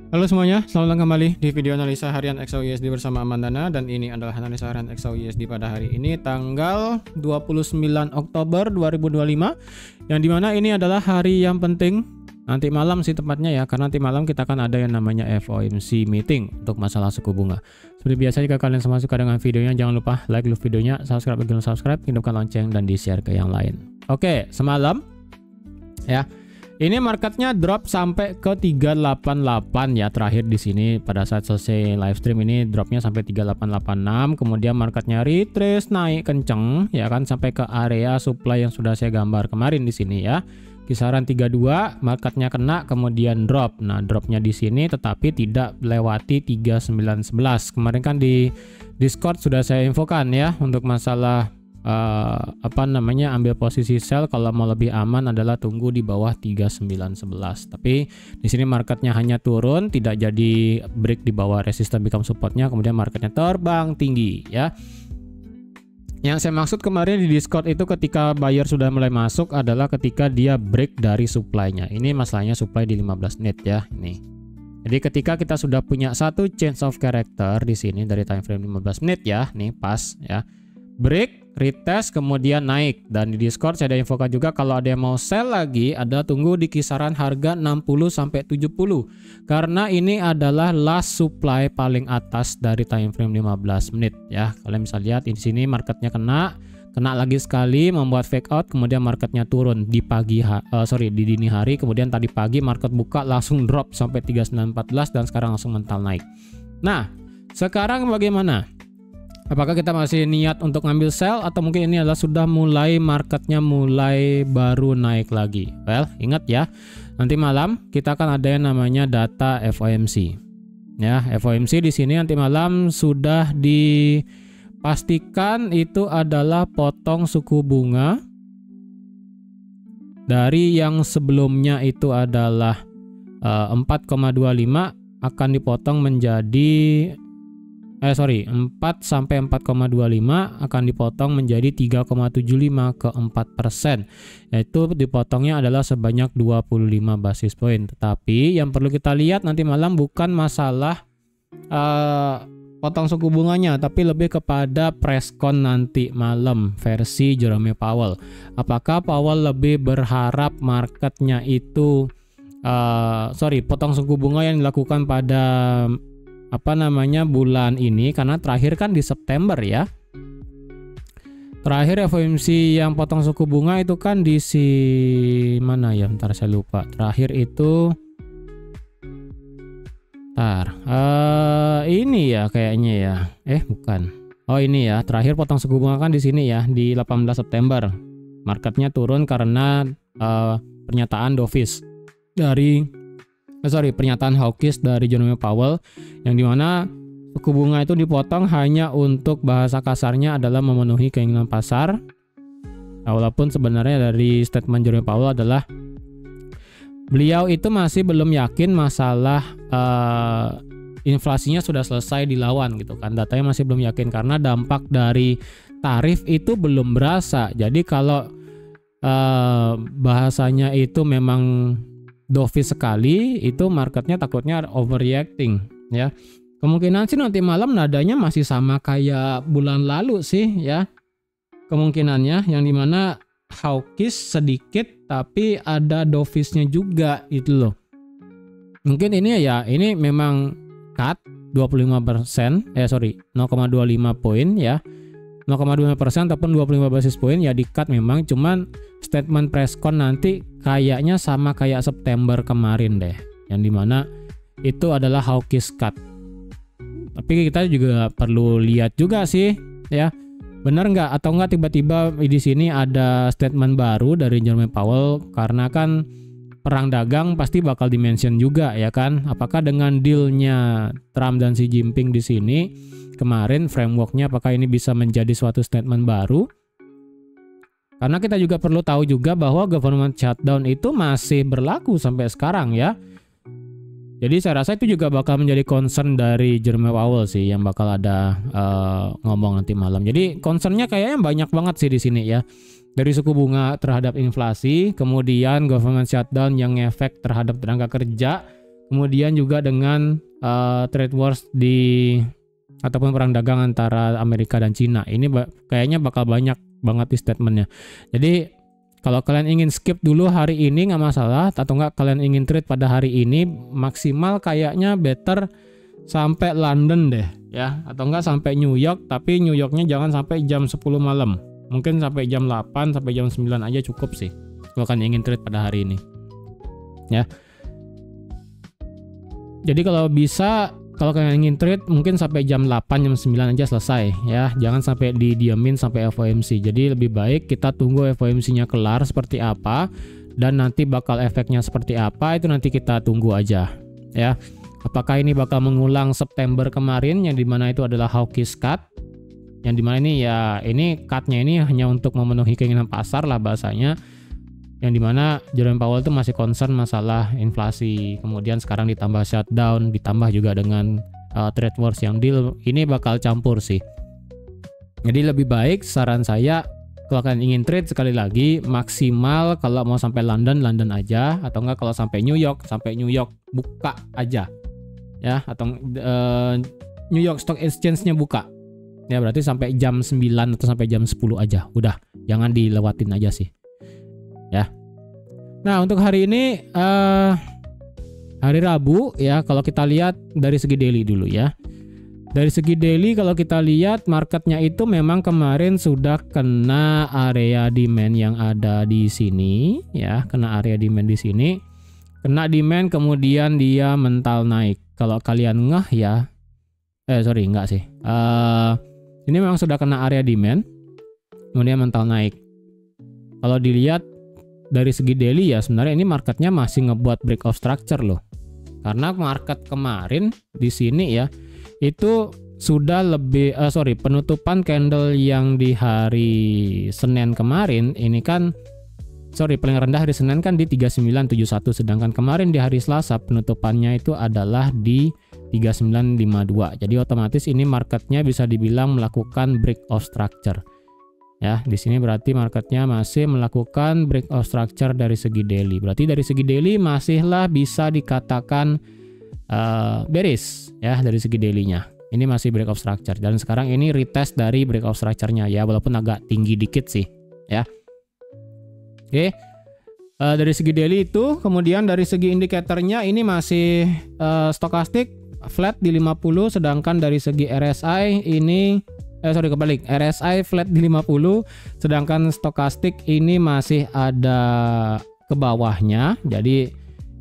Halo semuanya, selamat datang kembali di video analisa harian XAUUSD bersama Amandana. Dan ini adalah analisa harian XAUUSD pada hari ini tanggal 29 Oktober 2025, yang dimana ini adalah hari yang penting nanti malam sih tepatnya ya, karena nanti malam kita akan ada yang namanya FOMC meeting untuk masalah suku bunga. Seperti biasa, jika kalian semua suka dengan videonya, jangan lupa like dulu videonya, subscribe bagi yang subscribe, hidupkan lonceng, dan di share ke yang lain. Oke, semalam ya, ini marketnya drop sampai ke 388 ya, terakhir di sini pada saat selesai live stream ini dropnya sampai 3886. Kemudian marketnya retrace naik kenceng ya kan, sampai ke area supply yang sudah saya gambar kemarin di sini ya. Kisaran 32 marketnya kena, kemudian drop. Nah, dropnya di sini tetapi tidak melewati 3911. Kemarin kan di Discord sudah saya infokan ya untuk masalah ambil posisi sell kalau mau lebih aman adalah tunggu di bawah 3911. Tapi di sini marketnya hanya turun, tidak jadi break di bawah resistance become supportnya, kemudian marketnya terbang tinggi ya. Yang saya maksud kemarin di Discord itu ketika buyer sudah mulai masuk adalah ketika dia break dari supply-nya. Ini masalahnya supply di 15 menit ya ini. Jadi ketika kita sudah punya satu change of character di sini dari time frame 15 menit ya, nih pas ya. Break, retest, kemudian naik. Dan di Discord saya ada infokan juga kalau ada yang mau sell lagi, ada tunggu di kisaran harga 60 sampai 70. Karena ini adalah last supply paling atas dari time frame 15 menit ya. Kalian bisa lihat di sini marketnya kena lagi sekali, membuat fake out, kemudian marketnya turun di di dini hari, kemudian tadi pagi market buka langsung drop sampai 3914 dan sekarang langsung mental naik. Nah, sekarang bagaimana? Apakah kita masih niat untuk ngambil sell atau mungkin ini adalah sudah mulai marketnya mulai baru naik lagi? Well, ingat ya, nanti malam kita akan ada yang namanya data FOMC. Ya, FOMC di sini nanti malam sudah dipastikan itu adalah potong suku bunga dari yang sebelumnya itu adalah 4,25 akan dipotong menjadi 4 sampai 4,25 akan dipotong menjadi 3,75 ke 4%. Yaitu dipotongnya adalah sebanyak 25 basis point. Tetapi yang perlu kita lihat nanti malam bukan masalah potong suku bunganya, tapi lebih kepada presscon nanti malam versi Jerome Powell. Apakah Powell lebih berharap marketnya itu potong suku bunga yang dilakukan pada bulan ini, karena terakhir kan di September ya. Terakhir FOMC yang potong suku bunga itu kan di mana ya? Bentar saya lupa. Terakhir itu ini ya kayaknya ya. Bukan. Oh, ini ya. Terakhir potong suku bunga kan di sini ya, di 18 September. Marketnya turun karena pernyataan dovish dari pernyataan hawkish dari Jerome Powell, yang dimana suku bunga itu dipotong hanya untuk bahasa kasarnya adalah memenuhi keinginan pasar. Walaupun sebenarnya dari statement Jerome Powell adalah beliau itu masih belum yakin masalah inflasinya sudah selesai dilawan gitu kan. Datanya masih belum yakin karena dampak dari tarif itu belum berasa. Jadi kalau bahasanya itu memang dovish sekali, itu marketnya takutnya overreacting ya. Kemungkinan sih nanti malam nadanya masih sama kayak bulan lalu sih ya, kemungkinannya, yang dimana hawkish sedikit tapi ada dovishnya juga itu loh. Mungkin ini ya, ini memang cut 25%, 0,25 poin ya, 0,25% ataupun 25 basis point ya, di cut memang. Cuman statement presscon nanti kayaknya sama kayak September kemarin deh, yang dimana itu adalah hawkish cut. Tapi kita juga perlu lihat juga sih ya, benar nggak atau nggak tiba-tiba di sini ada statement baru dari Jerome Powell, karena kan perang dagang pasti bakal dimention juga ya kan. Apakah dengan dealnya Trump dan Xi Jinping di sini kemarin frameworknya, apakah ini bisa menjadi suatu statement baru? Karena kita juga perlu tahu juga bahwa government shutdown itu masih berlaku sampai sekarang ya. Jadi saya rasa itu juga bakal menjadi concern dari Jerome Powell sih, yang bakal ada ngomong nanti malam. Jadi concernnya kayaknya banyak banget sih di sini ya. Dari suku bunga terhadap inflasi, kemudian government shutdown yang ngefek terhadap tenaga kerja, kemudian juga dengan trade wars ataupun perang dagang antara Amerika dan Cina. Ini kayaknya bakal banyak banget di statementnya. Jadi kalau kalian ingin skip dulu hari ini nggak masalah, atau nggak kalian ingin trade pada hari ini, maksimal kayaknya better sampai London deh ya, atau nggak sampai New York, tapi New Yorknya jangan sampai jam 10 malam, mungkin sampai jam 8 sampai jam 9 aja cukup sih kalau kalian ingin trade pada hari ini ya. Jadi kalau bisa, kalau kalian ingin trade mungkin sampai jam 8 jam 9 aja selesai ya, jangan sampai didiamin sampai FOMC. Jadi lebih baik kita tunggu FOMC-nya kelar seperti apa, dan nanti bakal efeknya seperti apa itu nanti kita tunggu aja ya. Apakah ini bakal mengulang September kemarin yang dimana itu adalah hawkish cut, yang dimana ini ya, ini cut-nya ini hanya untuk memenuhi keinginan pasar lah bahasanya, yang dimana Jerome Powell itu masih concern masalah inflasi, kemudian sekarang ditambah shutdown, ditambah juga dengan trade wars yang deal, ini bakal campur sih. Jadi lebih baik saran saya, kalau kalian ingin trade sekali lagi maksimal kalau mau sampai London aja, atau enggak kalau sampai New York buka aja ya, atau New York Stock Exchange-nya buka ya, berarti sampai jam 9 atau sampai jam 10 aja, udah jangan dilewatin aja sih ya. Nah untuk hari ini hari Rabu ya, kalau kita lihat dari segi daily dulu ya. Dari segi daily kalau kita lihat marketnya itu memang kemarin sudah kena area demand yang ada di sini ya, kena area demand di sini, kena demand kemudian dia mental naik. Kalau kalian ngeh ya, enggak sih. Ini memang sudah kena area demand kemudian mental naik. Kalau dilihat dari segi daily ya, sebenarnya ini marketnya masih ngebuat break of structure loh. Karena market kemarin di sini ya, itu sudah lebih penutupan candle yang di hari Senin kemarin ini kan paling rendah hari Senin kan di 3971, sedangkan kemarin di hari Selasa penutupannya itu adalah di 3952. Jadi otomatis ini marketnya bisa dibilang melakukan break of structure. Ya, di sini berarti marketnya masih melakukan break of structure dari segi daily. Berarti dari segi daily masihlah bisa dikatakan bearish ya dari segi daily-nya. Ini masih break of structure, dan sekarang ini retest dari break of structure-nya ya, walaupun agak tinggi dikit sih ya. Oke. Dari segi daily itu, kemudian dari segi indikatornya ini masih stokastik flat di 50, sedangkan dari segi RSI ini kebalik, RSI flat di 50, sedangkan stokastik ini masih ada ke bawahnya. Jadi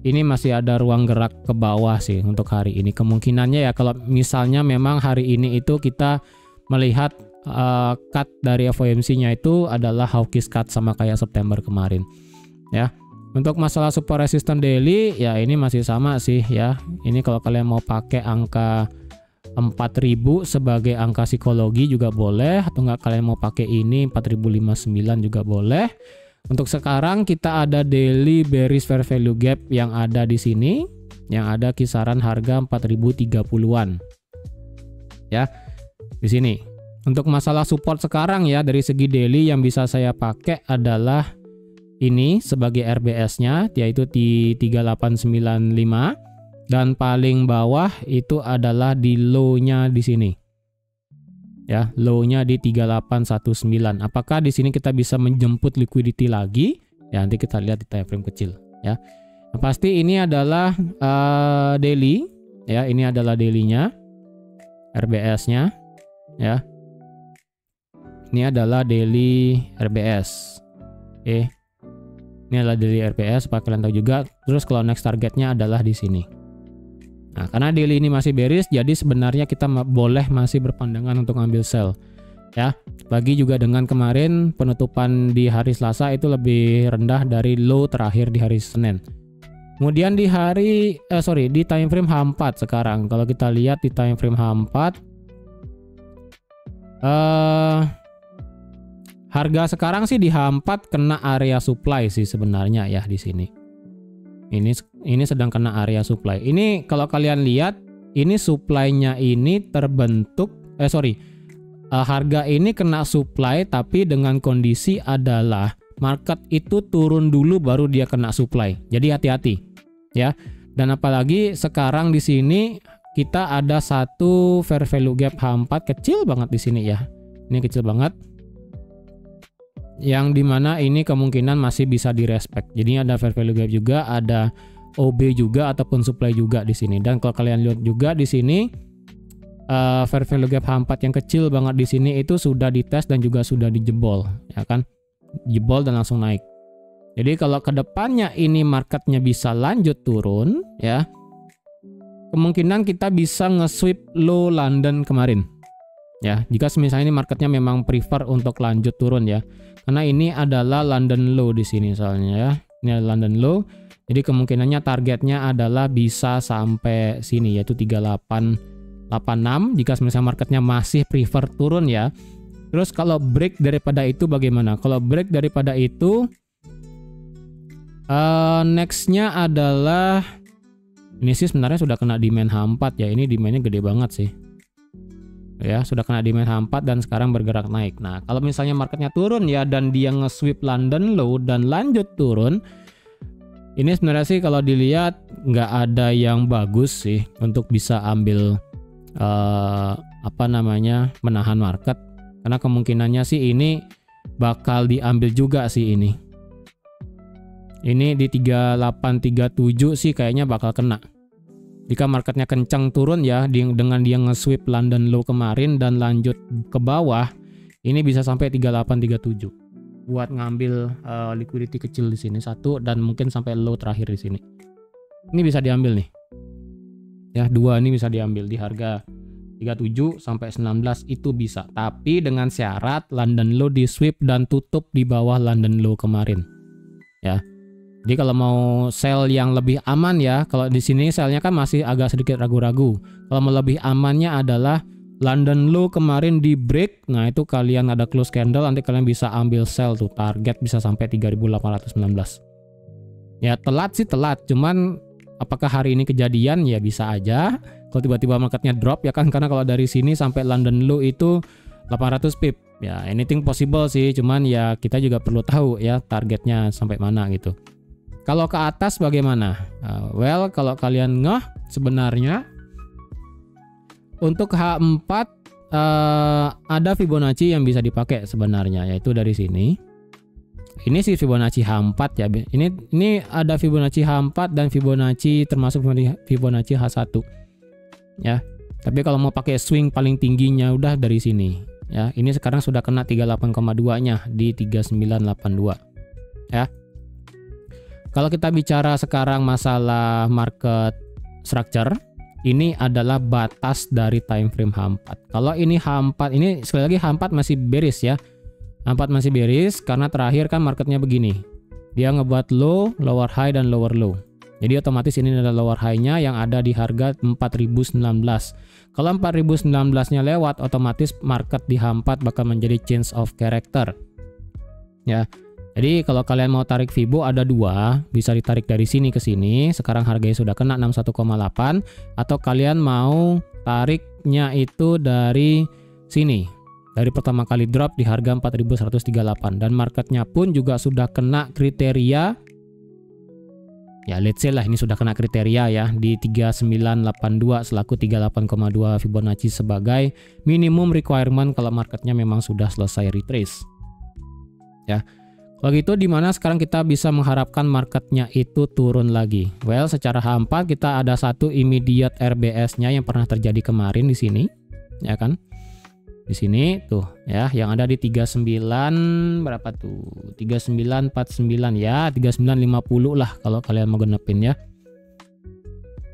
ini masih ada ruang gerak ke bawah sih untuk hari ini. Kemungkinannya ya kalau misalnya memang hari ini itu kita melihat cut dari FOMC-nya itu adalah hawkish cut sama kayak September kemarin ya. Untuk masalah support resistance daily ya ini masih sama sih ya. Ini kalau kalian mau pakai angka 4000 sebagai angka psikologi juga boleh, atau enggak kalian mau pakai ini 4059 juga boleh. Untuk sekarang kita ada daily bearish fair value gap yang ada di sini, yang ada kisaran harga 4030-an. Ya. Di sini. Untuk masalah support sekarang ya dari segi daily yang bisa saya pakai adalah ini sebagai RBS-nya, yaitu di 3895. Dan paling bawah itu adalah di low-nya di sini. Ya, low-nya di 3819. Apakah di sini kita bisa menjemput liquidity lagi? Ya, nanti kita lihat di time frame kecil ya. Yang pasti ini adalah daily ya, ini adalah daily-nya. RBS-nya ya. Ini adalah daily RBS. Oke. Ini adalah daily RBS supaya kalian tahu juga. Terus kalau next targetnya adalah di sini. Nah, karena daily ini masih bearish, jadi sebenarnya kita boleh masih berpandangan untuk ambil sell ya. Bagi juga dengan kemarin penutupan di hari Selasa itu lebih rendah dari low terakhir di hari Senin. Kemudian di di time frame H4 sekarang. Kalau kita lihat di time frame H4 harga sekarang sih di H4 kena area supply sih sebenarnya ya di sini. Ini sedang kena area supply. Ini kalau kalian lihat, ini supply-nya ini terbentuk harga ini kena supply, tapi dengan kondisi adalah market itu turun dulu baru dia kena supply. Jadi hati-hati ya. Dan apalagi sekarang di sini kita ada satu fair value gap H4 kecil banget di sini ya. Ini kecil banget. Yang dimana ini kemungkinan masih bisa direspek. Jadi ada fair value gap juga, ada OB juga ataupun supply juga di sini. Dan kalau kalian lihat juga di sini fair value gap H4 yang kecil banget di sini itu sudah dites dan juga sudah dijebol, ya kan? Jebol dan langsung naik. Jadi kalau kedepannya ini marketnya bisa lanjut turun, ya, kemungkinan kita bisa nge-sweep low London kemarin. Ya, jika misalnya ini marketnya memang prefer untuk lanjut turun ya. Karena ini adalah London low di sini soalnya ya. Ini adalah London low. Jadi kemungkinannya targetnya adalah bisa sampai sini yaitu 3886 jika misalnya marketnya masih prefer turun ya. Terus kalau break daripada itu bagaimana? Kalau break daripada itu nextnya adalah ini sih sebenarnya sudah kena demand H4 ya. Ini demandnya gede banget sih. Ya, sudah kena demand H4 dan sekarang bergerak naik. Nah, kalau misalnya marketnya turun ya dan dia nge-sweep London low dan lanjut turun, ini sebenarnya sih kalau dilihat nggak ada yang bagus sih untuk bisa ambil menahan market. Karena kemungkinannya sih ini bakal diambil juga sih ini. Ini di 3837 sih kayaknya bakal kena. Jika marketnya kencang turun ya dengan dia nge-sweep London low kemarin dan lanjut ke bawah, ini bisa sampai 3837 buat ngambil liquidity kecil di sini satu dan mungkin sampai low terakhir di sini. Ini bisa diambil nih. Ya, dua ini bisa diambil di harga 37 sampai 19 itu bisa. Tapi dengan syarat London low di sweep dan tutup di bawah London low kemarin. Ya. Jadi kalau mau sell yang lebih aman ya, kalau di sini sellnya kan masih agak sedikit ragu-ragu. Kalau mau lebih amannya adalah London low kemarin di break. Nah, itu kalian ada close candle nanti kalian bisa ambil sell tuh, target bisa sampai 3819. Ya, telat sih telat, cuman apakah hari ini kejadian? Ya bisa aja. Kalau tiba-tiba marketnya drop ya kan, karena kalau dari sini sampai London low itu 800 pip. Ya, anything possible sih, cuman ya kita juga perlu tahu ya targetnya sampai mana gitu. Kalau ke atas bagaimana? Well, kalau kalian sebenarnya untuk H4 ada Fibonacci yang bisa dipakai sebenarnya, yaitu dari sini. Ini sih Fibonacci H4 ya. Ini ada Fibonacci H4 dan Fibonacci termasuk Fibonacci H1. Ya. Tapi kalau mau pakai swing paling tingginya udah dari sini. Ya, ini sekarang sudah kena 38,2-nya di 3982. Ya. Kalau kita bicara sekarang masalah market structure, ini adalah batas dari time frame H4. Kalau ini H4, ini sekali lagi H4 masih bearish ya. H4 masih bearish karena terakhir kan marketnya begini. Dia ngebuat low, lower high, dan lower low. Jadi otomatis ini adalah lower high-nya yang ada di harga 4019. Kalau 4019-nya lewat, otomatis market di H4 bakal menjadi change of character. Ya. Jadi kalau kalian mau tarik Fibo ada dua, bisa ditarik dari sini ke sini. Sekarang harganya sudah kena 61,8, atau kalian mau tariknya itu dari sini. Dari pertama kali drop di harga 4138 dan marketnya pun juga sudah kena kriteria. Ya, let's say lah ini sudah kena kriteria ya di 3982 selaku 38,2 Fibonacci sebagai minimum requirement kalau marketnya memang sudah selesai retrace. Ya. Kalau gitu di mana sekarang kita bisa mengharapkan marketnya itu turun lagi? Well, secara H4 kita ada satu immediate RBS-nya yang pernah terjadi kemarin di sini, ya kan? Di sini tuh ya, yang ada di 39 berapa tuh? 3949 ya, 3950 lah kalau kalian mau genepin ya.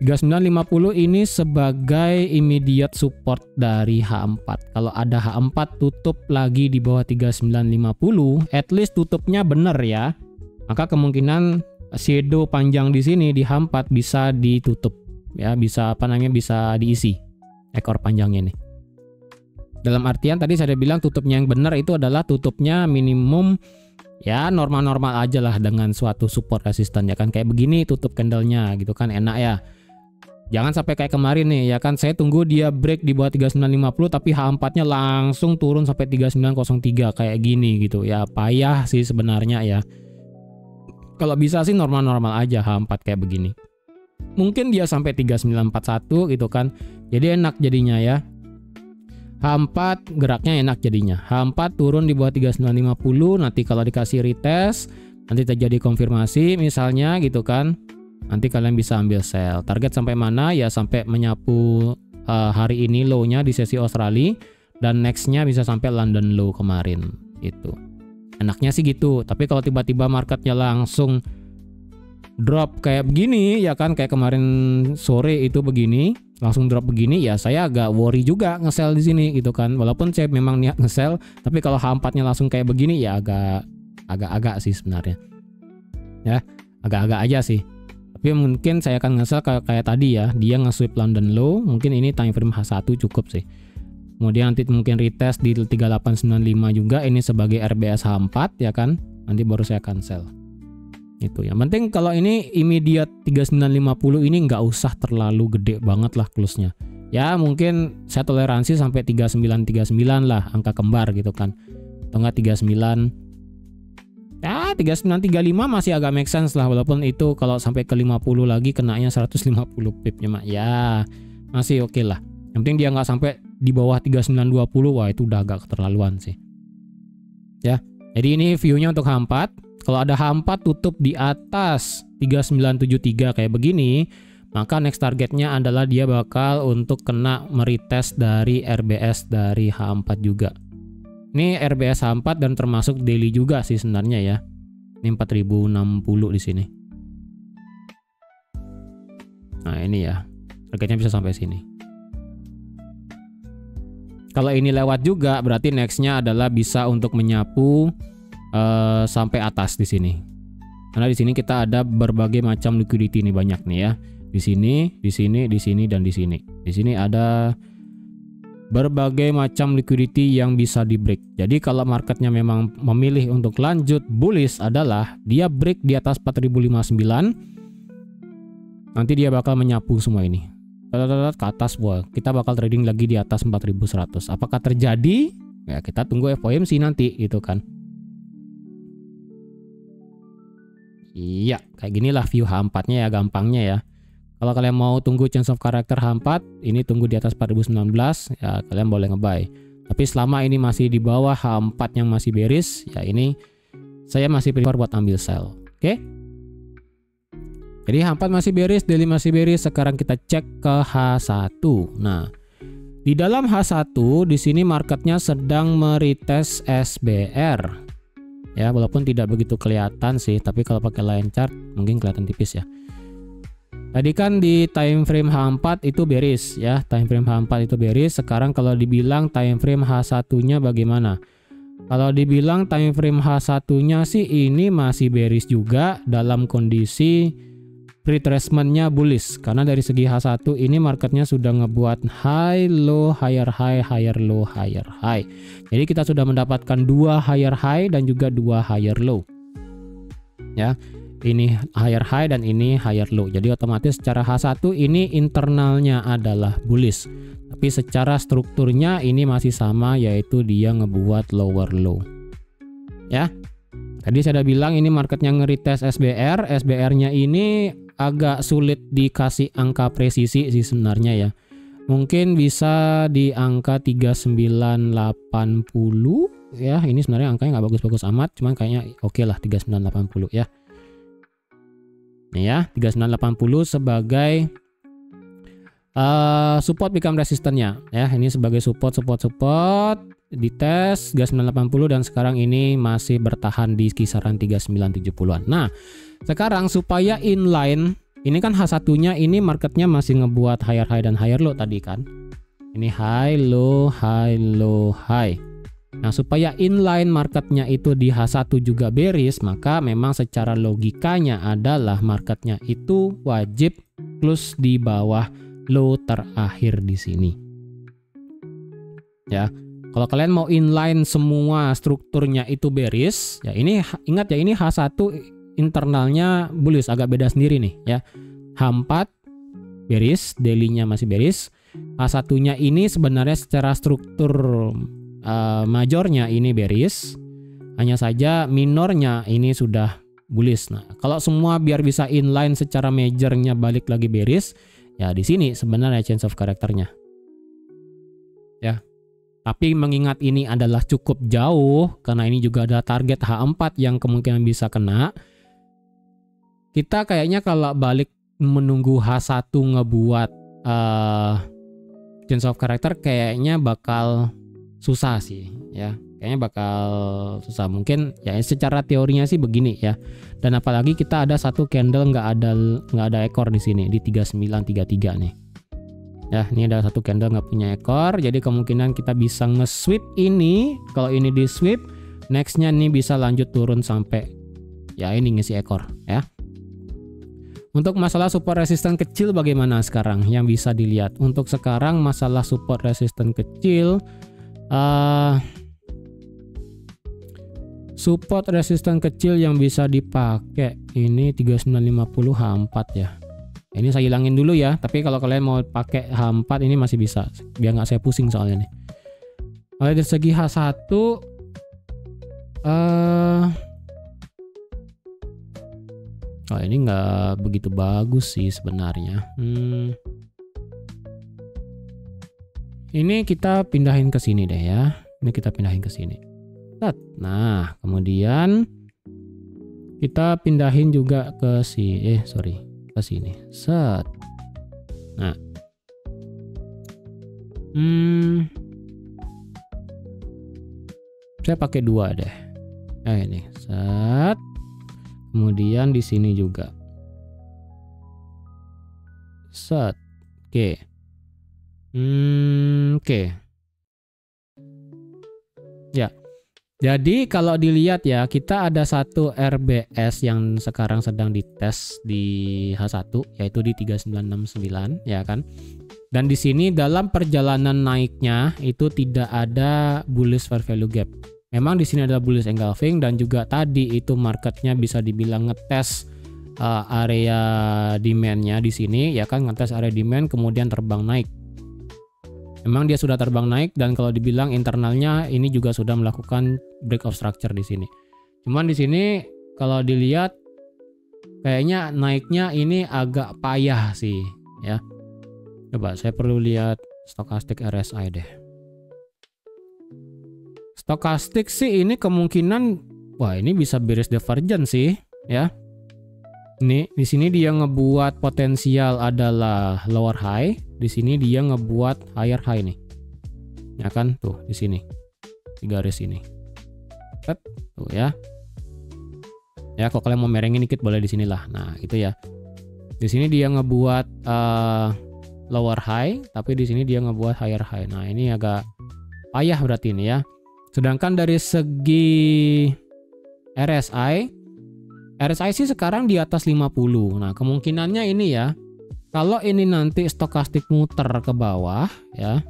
3950 ini sebagai immediate support dari H4. Kalau ada H4 tutup lagi di bawah 3950, at least tutupnya bener ya. Maka kemungkinan shadow panjang di sini di H4 bisa ditutup ya, bisa bisa diisi ekor panjangnya nih. Dalam artian tadi saya bilang tutupnya yang benar itu adalah tutupnya minimum ya normal-normal aja lah dengan suatu support resisten ya kan, kayak begini tutup candlenya gitu kan, enak ya. Jangan sampai kayak kemarin nih ya kan, saya tunggu dia break di bawah 3950 tapi H4-nya langsung turun sampai 3903 kayak gini gitu ya, payah sih sebenarnya ya. Kalau bisa sih normal-normal aja H4 kayak begini. mungkin dia sampai 3941 gitu kan. Jadi enak jadinya ya. H4 geraknya enak jadinya. H4 turun di bawah 3950, nanti kalau dikasih retest, nanti terjadi konfirmasi misalnya gitu kan. Nanti kalian bisa ambil sell. Target sampai mana? Ya sampai menyapu hari ini low-nya di sesi Australia, dan next-nya bisa sampai London low kemarin gitu. Enaknya sih gitu. Tapi kalau tiba-tiba marketnya langsung drop kayak begini ya kan, kayak kemarin sore itu begini, langsung drop begini, ya saya agak worry juga nge-sell di sini gitu kan. Walaupun saya memang niat nge-sell, tapi kalau H4-nya langsung kayak begini ya agak sih sebenarnya. Ya, agak-agak aja sih. Tapi mungkin saya akan nge-sell kayak tadi ya, dia nge-sweep London low, mungkin ini time frame H1 cukup sih. Kemudian nanti mungkin retest di 3895 juga, ini sebagai RBS H4 ya kan. Nanti baru saya akan sell. Itu yang penting kalau ini immediate 3950 ini nggak usah terlalu gede banget lah close-nya. Ya mungkin saya toleransi sampai 3939 lah, angka kembar gitu kan. Atau enggak 39. Ya 3935 masih agak make sense lah, walaupun itu kalau sampai ke 50 lagi kenanya 150 pip ya masih oke lah. Yang penting dia nggak sampai di bawah 3920, wah itu udah agak keterlaluan sih. Ya. Jadi ini view-nya untuk H4. Kalau ada H4 tutup di atas 3973 kayak begini, maka next targetnya adalah dia bakal untuk kena meretest dari RBS dari H4 juga. Ini RBS H4 dan termasuk daily juga sih sebenarnya ya. Ini 4060 di sini. Nah, ini ya. Targetnya bisa sampai sini. Kalau ini lewat juga berarti next-nya adalah bisa untuk menyapu sampai atas di sini. Karena di sini kita ada berbagai macam liquidity nih, banyak nih ya. Di sini, di sini, di sini, dan di sini. Di sini ada berbagai macam liquidity yang bisa di break. Jadi kalau marketnya memang memilih untuk lanjut bullish adalah dia break di atas 4059. Nanti dia bakal menyapu semua ini ke atas, wah kita bakal trading lagi di atas 4100. Apakah terjadi? Ya kita tunggu FOMC nanti gitu kan. Iya, kayak ginilah view H4-nya ya, gampangnya ya. Kalau kalian mau tunggu chance of character H4, ini tunggu di atas 4019, ya kalian boleh nge-buy. Tapi selama ini masih di bawah H4 yang masih bearish, ya ini saya masih prefer buat ambil sell. Oke? Jadi H4 masih bearish, daily masih bearish. Sekarang kita cek ke H1. Nah, di dalam H1 di sini marketnya sedang meretest SBR. Ya, walaupun tidak begitu kelihatan sih, tapi kalau pakai line chart mungkin kelihatan tipis ya. Tadi kan di time frame H4 itu bearish ya, time frame H4 itu bearish. Sekarang kalau dibilang time frame H1-nya bagaimana? Kalau dibilang time frame H1-nya sih ini masih bearish juga dalam kondisi retracement-nya bullish, karena dari segi H1 ini marketnya sudah ngebuat high low higher high higher low higher high. Jadi kita sudah mendapatkan dua higher high dan juga dua higher low. Ya, ini higher high dan ini higher low. Jadi otomatis secara H1 ini internalnya adalah bullish. Tapi secara strukturnya ini masih sama, yaitu dia ngebuat lower low. Ya. Tadi saya udah bilang ini marketnya nge-retest SBR. SBR-nya ini agak sulit dikasih angka presisi sih sebenarnya ya. Mungkin bisa di angka 3980 ya. Ini sebenarnya angkanya nggak bagus-bagus amat, cuman kayaknya oke lah 3980 ya. Nih ya, 3980 sebagai support become resistance-nya ya. Ini sebagai support di tes 3980 dan sekarang ini masih bertahan di kisaran 3970-an. Nah, sekarang supaya inline, ini kan H1-nya ini marketnya masih ngebuat higher high dan higher low tadi kan. Ini high low high low high. Nah, supaya inline marketnya itu di H1 juga bearish, maka memang secara logikanya adalah marketnya itu wajib close di bawah low terakhir di sini. Ya. Kalau kalian mau inline semua strukturnya itu bearish, ya ini ingat ya, ini H1 internalnya bullish, agak beda sendiri nih ya. H4 bearish, daily-nya masih bearish. H1-nya ini sebenarnya secara struktur majornya ini bearish. Hanya saja minornya ini sudah bullish. Nah, kalau semua biar bisa inline secara majornya balik lagi bearish, ya di sini sebenarnya change of character-nya. Ya. Tapi mengingat ini adalah cukup jauh karena ini juga ada target H4 yang kemungkinan bisa kena. Kita kayaknya kalau balik menunggu H1 ngebuat change of character kayaknya bakal susah sih ya. Kayaknya bakal susah. Mungkin ya secara teorinya sih begini ya. Dan apalagi kita ada satu candle nggak ada ekor di sini di 3933 nih. Ya, ini ada satu candle nggak punya ekor, jadi kemungkinan kita bisa nge-sweep ini. Kalau ini di sweep, nextnya nih bisa lanjut turun sampai ya ini ngisi ekor ya. Untuk masalah support resisten kecil bagaimana sekarang yang bisa dilihat? Untuk sekarang masalah support resisten kecil, support resisten kecil yang bisa dipakai ini 3950 H4 ya. Ini saya hilangin dulu ya, tapi kalau kalian mau pakai H4 ini masih bisa, biar nggak saya pusing soalnya nih. Kalau dari segi H1, ini nggak begitu bagus sih sebenarnya. Ini kita pindahin ke sini deh ya. Ini kita pindahin ke sini. Nah, kemudian kita pindahin juga ke ke sini. Set. Nah. Saya pakai 2 deh. Nah, ini. Set. Kemudian di sini juga. Set. Oke. Oke. Ya. Jadi kalau dilihat ya, kita ada satu RBS yang sekarang sedang dites di H1 yaitu di 3969 ya kan. Dan di sini dalam perjalanan naiknya itu tidak ada bullish fair value gap. Memang di sini ada bullish engulfing dan juga tadi itu marketnya bisa dibilang ngetes area demand-nya di sini ya kan, ngetes area demand kemudian terbang naik. Memang dia sudah terbang naik dan kalau dibilang internalnya ini juga sudah melakukan break of structure di sini. Cuman di sini kalau dilihat kayaknya naiknya ini agak payah sih ya. Coba saya perlu lihat stochastic RSI deh. Stochastic sih ini kemungkinan ini bisa bearish divergence sih ya. Ini di sini dia ngebuat potensial adalah lower high, di sini dia ngebuat higher high nih. Ya kan? Tuh di sini. Di garis ini. Tuh ya. Ya, kalau kalian mau merengin dikit boleh di sinilah. Nah, itu ya. Di sini dia ngebuat lower high, tapi di sini dia ngebuat higher high. Nah, ini agak payah berarti ini ya. Sedangkan dari segi RSI sih sekarang di atas 50. Nah, kemungkinannya ini ya, kalau ini nanti stokastik muter ke bawah ya.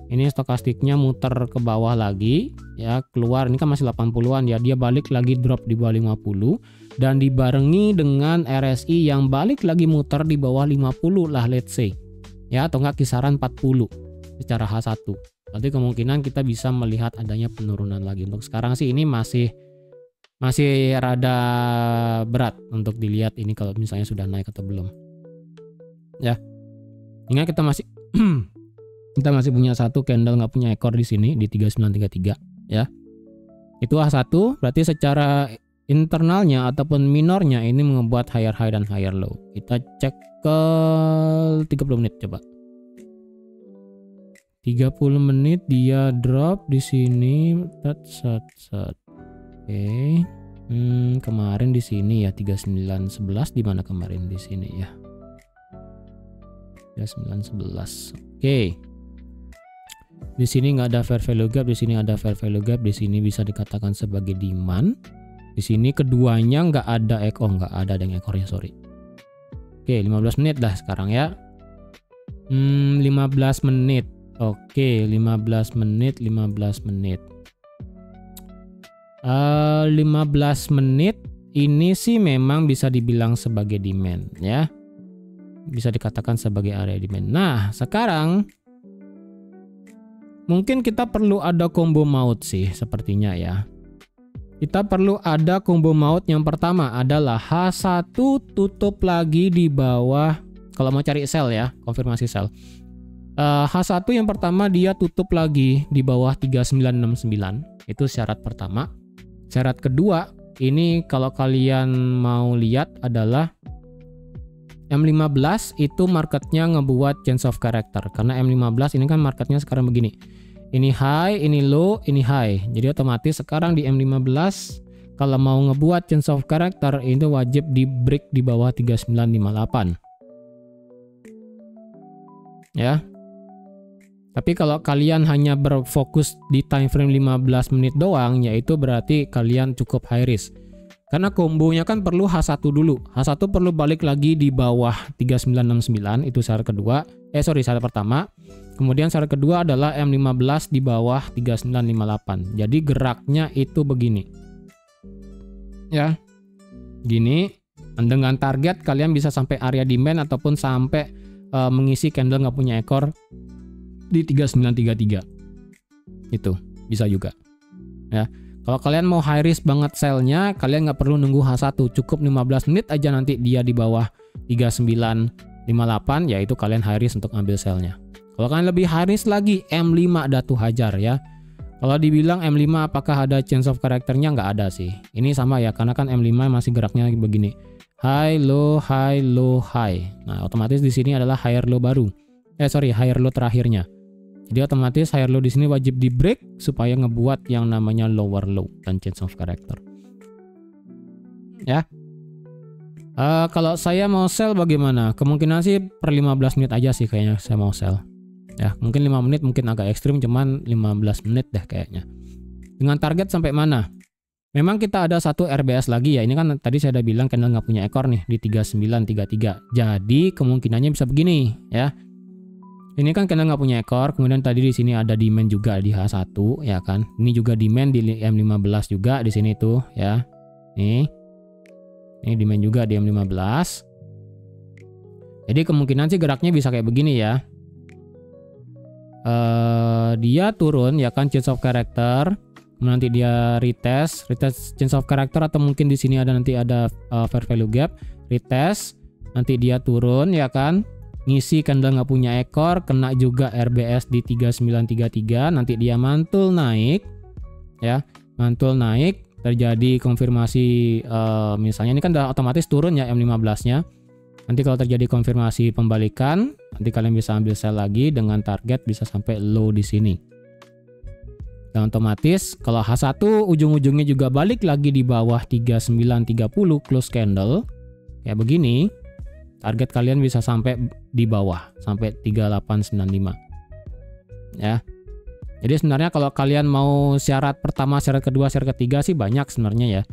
Ini stokastiknya muter ke bawah lagi ya, keluar ini kan masih 80-an ya, dia balik lagi drop di bawah 50 dan dibarengi dengan RSI yang balik lagi muter di bawah 50 lah let's say. Ya, atau enggak kisaran 40 secara H1. Berarti kemungkinan kita bisa melihat adanya penurunan lagi. Untuk sekarang sih ini masih rada berat untuk dilihat ini kalau misalnya sudah naik atau belum. Ya. Ingat kita masih punya satu candle nggak punya ekor di sini di 3933 ya. Itu H1 berarti secara internalnya ataupun minornya ini membuat higher high dan higher low. Kita cek ke 30 menit coba. 30 menit dia drop di sini. Oke. Kemarin di sini ya 3911 di mana kemarin di sini ya. 3911. Oke. Di sini nggak ada fair value gap, di sini ada fair value gap, di sini bisa dikatakan sebagai demand. Di sini keduanya nggak ada nggak ada yang ekornya, sorry. Oke, 15 menit dah sekarang ya. 15 menit. Oke, 15 menit. 15 menit ini sih memang bisa dibilang sebagai demand ya. Bisa dikatakan sebagai area demand. Nah, sekarang mungkin kita perlu ada combo maut sih sepertinya ya. kita perlu ada combo maut yang pertama adalah H1 tutup lagi di bawah, kalau mau cari sell ya, konfirmasi sell. H1 yang pertama dia tutup lagi di bawah 3969, itu syarat pertama. Syarat kedua, ini kalau kalian mau lihat adalah M15 itu marketnya ngebuat change of character, karena M15 ini kan marketnya sekarang begini. Ini high, ini low, ini high. Jadi otomatis sekarang di M15 kalau mau ngebuat change of character itu wajib di break di bawah 3958. Ya. Tapi kalau kalian hanya berfokus di time frame 15 menit doang, yaitu berarti kalian cukup high risk. Karena kombonya kan perlu H1 dulu. H1 perlu balik lagi di bawah 3969, itu syarat kedua. Syarat pertama. Kemudian syarat kedua adalah M15 di bawah 3958. Jadi geraknya itu begini. Ya. Gini. Dengan target kalian bisa sampai area demand ataupun sampai mengisi candle nggak punya ekor di 3933. Itu bisa juga. Ya. Kalau kalian mau high risk banget sell-nya, kalian nggak perlu nunggu H1, cukup 15 menit aja nanti dia di bawah 3958, yaitu kalian high risk untuk ambil sell-nya. Kalau kalian lebih high risk lagi, M5 datu hajar ya. Kalau dibilang M5 apakah ada change of character-nya? Nggak ada sih. Ini sama ya, karena kan M5 masih geraknya begini. High, low, high, low, high. Nah, otomatis di sini adalah higher low baru. Higher low terakhirnya. Jadi otomatis higher low di sini wajib di break supaya ngebuat yang namanya lower low dan change of character. Ya. Kalau saya mau sell bagaimana? Kemungkinan sih per 15 menit aja sih kayaknya saya mau sell. Ya, mungkin 5 menit mungkin agak ekstrim, cuman 15 menit deh kayaknya. Dengan target sampai mana? Memang kita ada satu RBS lagi ya. Ini kan tadi saya udah bilang candle nggak punya ekor nih di 3933. Jadi kemungkinannya bisa begini ya. Ini kan candle nggak punya ekor, kemudian tadi di sini ada demand juga di H1 ya kan. Ini juga demand di M15 juga di sini tuh ya. Nih. Ini demand juga di M15. Jadi kemungkinan sih geraknya bisa kayak begini ya. Dia turun ya kan, change of character. Nanti dia retest change of character, atau mungkin di sini ada nanti ada fair value gap, retest, nanti dia turun ya kan. Ngisi candle nggak punya ekor, kena juga RBS di 3933, nanti dia mantul naik ya, mantul naik, terjadi konfirmasi misalnya ini kan udah otomatis turun ya M15 nya. Nanti kalau terjadi konfirmasi pembalikan, nanti kalian bisa ambil sell lagi dengan target bisa sampai low di sini. Dan otomatis kalau H1 ujung-ujungnya juga balik lagi di bawah 3930 close candle kayak begini. Target kalian bisa sampai di bawah, sampai 3895. Ya. Jadi sebenarnya kalau kalian mau syarat pertama, syarat kedua, syarat ketiga sih banyak sebenarnya ya.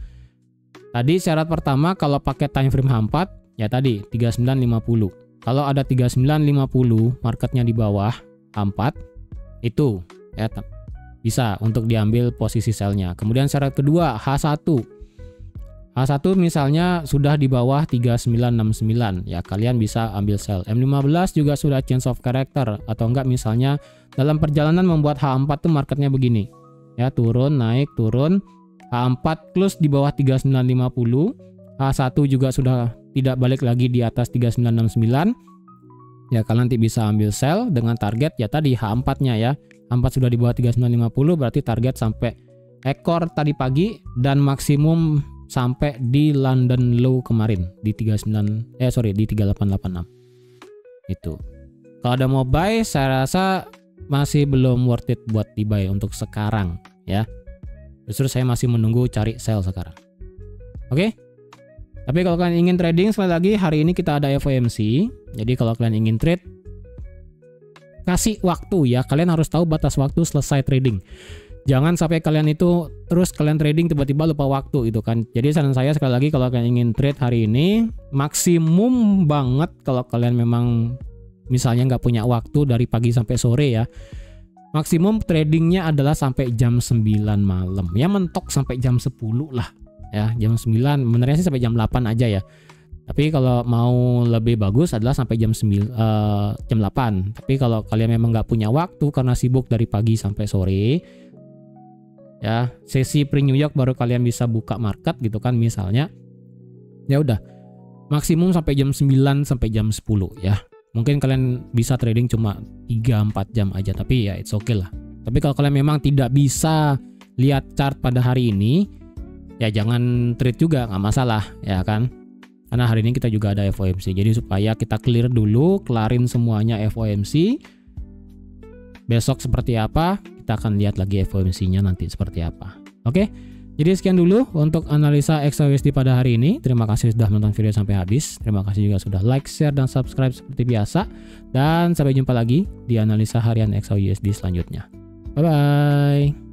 Tadi syarat pertama kalau pakai time frame H4, ya tadi 3950. Kalau ada 3950 marketnya di bawah H4, itu ya bisa untuk diambil posisi sell-nya. Kemudian syarat kedua H1. H1 misalnya sudah di bawah 3969, ya kalian bisa ambil sell. M15 juga sudah change of character, atau enggak misalnya dalam perjalanan membuat H4 tuh marketnya begini. Ya, turun, naik, turun. H4 close di bawah 3950. H1 juga sudah tidak balik lagi di atas 3969. Ya, kalian nanti bisa ambil sell dengan target ya tadi H4-nya ya. H4 sudah di bawah 3950 berarti target sampai ekor tadi pagi dan maksimum sampai di London low kemarin di 3886. Itu. Kalau ada mau buy, saya rasa masih belum worth it buat di buy untuk sekarang ya. Justru saya masih menunggu cari sell sekarang. Oke? Tapi kalau kalian ingin trading, sekali lagi hari ini kita ada FOMC. Jadi kalau kalian ingin trade, kasih waktu ya. Kalian harus tahu batas waktu selesai trading. Jangan sampai kalian itu terus kalian trading tiba-tiba lupa waktu itu kan. Jadi saran saya sekali lagi kalau kalian ingin trade hari ini, maksimum banget kalau kalian memang misalnya nggak punya waktu dari pagi sampai sore ya. Maksimum tradingnya adalah sampai jam 9 malam. Ya mentok sampai jam 10 lah. Ya, jam 9, benernya sih sampai jam 8 aja ya. Tapi kalau mau lebih bagus adalah sampai jam 8. Tapi kalau kalian memang nggak punya waktu karena sibuk dari pagi sampai sore, ya. Sesi pre New York baru kalian bisa buka market gitu kan misalnya. Ya udah, maksimum sampai jam 9 sampai jam 10 ya. Mungkin kalian bisa trading cuma 3-4 jam aja, tapi ya it's okay lah. Tapi kalau kalian memang tidak bisa lihat chart pada hari ini, ya jangan trade juga, nggak masalah ya kan. Karena hari ini kita juga ada FOMC. Jadi supaya kita clear dulu, kelarin semuanya FOMC. Besok seperti apa, kita akan lihat lagi FOMC-nya nanti seperti apa. Oke, jadi sekian dulu untuk analisa XAUSD pada hari ini. Terima kasih sudah menonton video sampai habis. Terima kasih juga sudah like, share, dan subscribe seperti biasa. Dan sampai jumpa lagi di analisa harian XAUSD selanjutnya. Bye-bye.